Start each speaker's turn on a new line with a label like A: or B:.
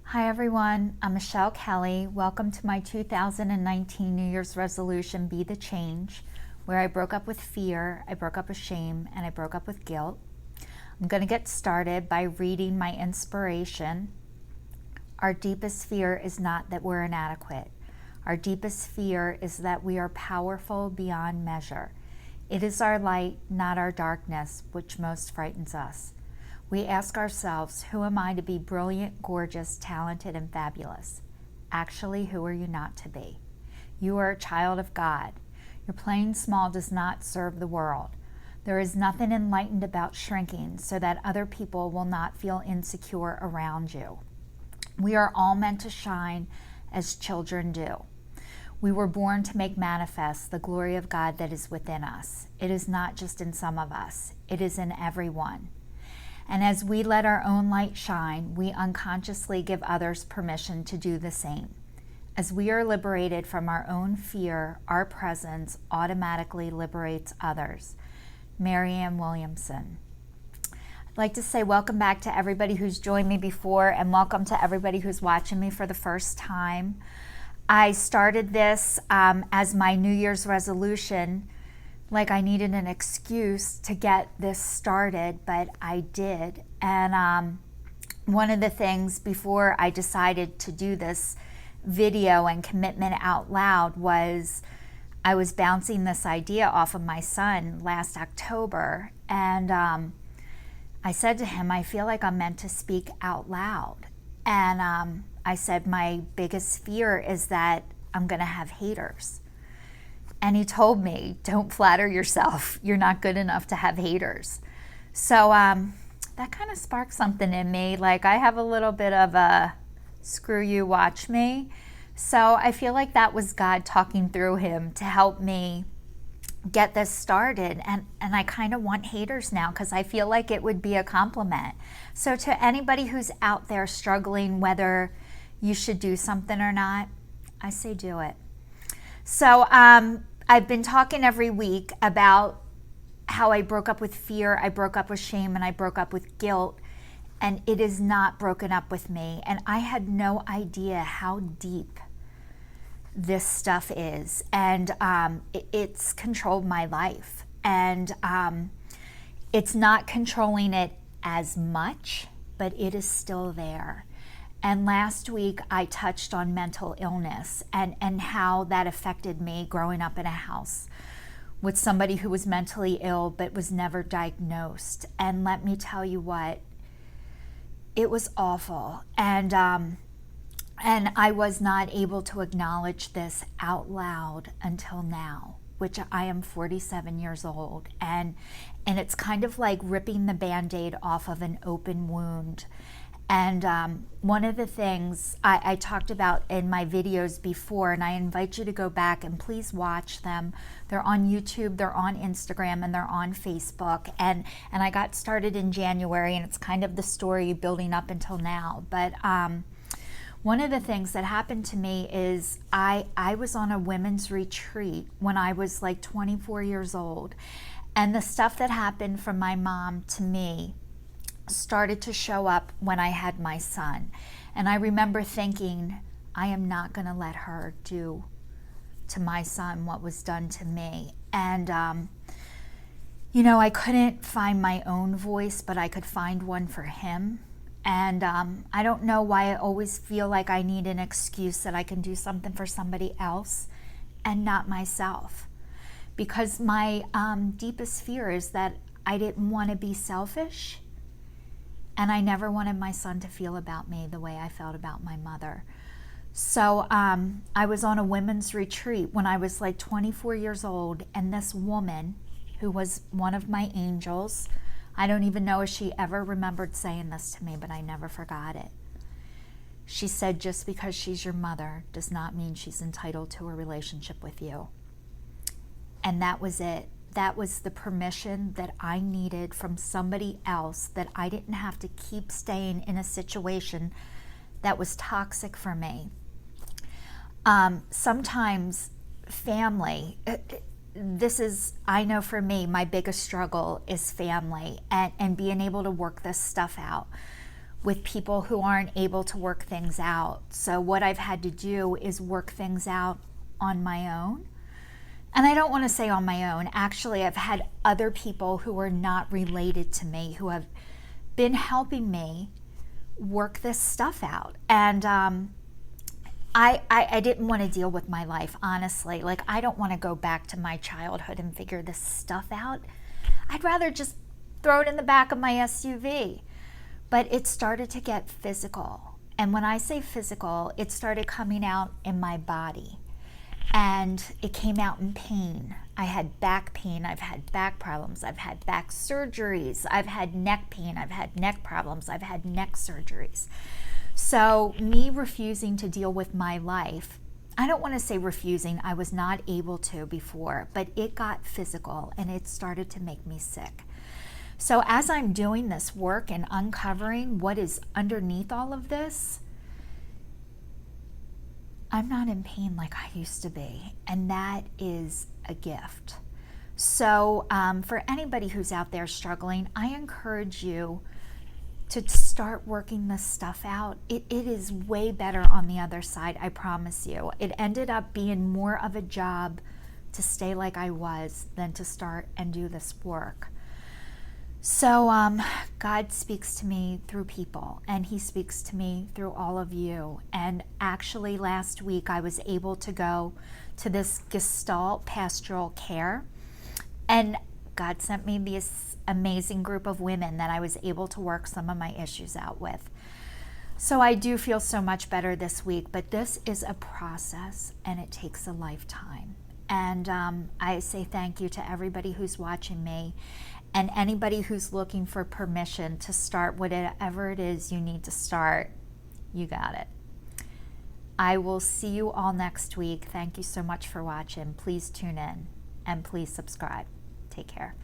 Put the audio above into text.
A: Hi everyone, I'm Michelle Kelly. Welcome to my 2019 New Year's resolution, Be the Change, where I broke up with fear, I broke up with shame, and I broke up with guilt. I'm going to get started by reading my inspiration. Our deepest fear is not that we're inadequate. Our deepest fear is that we are powerful beyond measure. It is our light, not our darkness, which most frightens us. We ask ourselves, who am I to be brilliant, gorgeous, talented, and fabulous? Actually, who are you not to be? You are a child of God. Your playing small does not serve the world. There is nothing enlightened about shrinking so that other people will not feel insecure around you. We are all meant to shine as children do. We were born to make manifest the glory of God that is within us. It is not just in some of us, it is in everyone. And as we let our own light shine, we unconsciously give others permission to do the same. As we are liberated from our own fear, our presence automatically liberates others. Marianne Williamson. I'd like to say welcome back to everybody who's joined me before, and welcome to everybody who's watching me for the first time. I started this as my New Year's resolution, like I needed an excuse to get this started, but I did. And one of the things before I decided to do this video and commitment out loud was I was bouncing this idea off of my son last October, and I said to him, I feel like I'm meant to speak out loud. And I said, my biggest fear is that I'm gonna have haters. And he told me, don't flatter yourself. You're not good enough to have haters. So that kind of sparked something in me. Like, I have a little bit of a screw you, watch me. So I feel like that was God talking through him to help me get this started. And I kind of want haters now because I feel like it would be a compliment. So to anybody who's out there struggling whether you should do something or not, I say do it. So I've been talking every week about how I broke up with fear, I broke up with shame, and I broke up with guilt, and it is not broken up with me. And I had no idea how deep this stuff is, and it's controlled my life. And it's not controlling it as much, but it is still there. And last week I touched on mental illness and how that affected me growing up in a house with somebody who was mentally ill but was never diagnosed. And let me tell you what, it was awful. And I was not able to acknowledge this out loud until now, which I am 47 years old. And it's kind of like ripping the Band-Aid off of an open wound. And one of the things I talked about in my videos before, and I invite you to go back and please watch them. They're on YouTube, they're on Instagram, and they're on Facebook. And I got started in January, and it's kind of the story building up until now. But one of the things that happened to me is I was on a women's retreat when I was like 24 years old. And the stuff that happened from my mom to me started to show up when I had my son. And I remember thinking, I am not going to let her do to my son what was done to me. And I couldn't find my own voice, but I could find one for him. And I don't know why I always feel like I need an excuse that I can do something for somebody else and not myself. Because my deepest fear is that I didn't want to be selfish. And I never wanted my son to feel about me the way I felt about my mother. So I was on a women's retreat when I was like 24 years old, and this woman, who was one of my angels, I don't even know if she ever remembered saying this to me, but I never forgot it. She said, just because she's your mother does not mean she's entitled to a relationship with you. And that was it. That was the permission that I needed from somebody else, that I didn't have to keep staying in a situation that was toxic for me. Sometimes family, this is, I know for me, my biggest struggle is family and being able to work this stuff out. with people who aren't able to work things out. So what I've had to do is work things out on my own. And I don't want to say on my own. Actually, I've had other people who are not related to me who have been helping me work this stuff out. And I didn't want to deal with my life, honestly. Like, I don't want to go back to my childhood and figure this stuff out. I'd rather just throw it in the back of my SUV. But it started to get physical. And when I say physical, it started coming out in my body. And it came out in pain. I had back pain. I've had back problems. I've had back surgeries. I've had neck pain. I've had neck problems. I've had neck surgeries. So me refusing to deal with my life, I don't want to say refusing. I was not able to before, but it got physical and it started to make me sick. So as I'm doing this work and uncovering what is underneath all of this, I'm not in pain like I used to be, and that is a gift. So for anybody who's out there struggling, I encourage you to start working this stuff out. It is way better on the other side, I promise you. It ended up being more of a job to stay like I was than to start and do this work. So God speaks to me through people, and he speaks to me through all of you. And actually last week I was able to go to this Gestalt pastoral care, and God sent me this amazing group of women that I was able to work some of my issues out with. So I do feel so much better this week, but this is a process and it takes a lifetime. And I say thank you to everybody who's watching me, and anybody who's looking for permission to start whatever it is you need to start. You got it. I will see you all next week. Thank you so much for watching. Please tune in and please subscribe. Take care.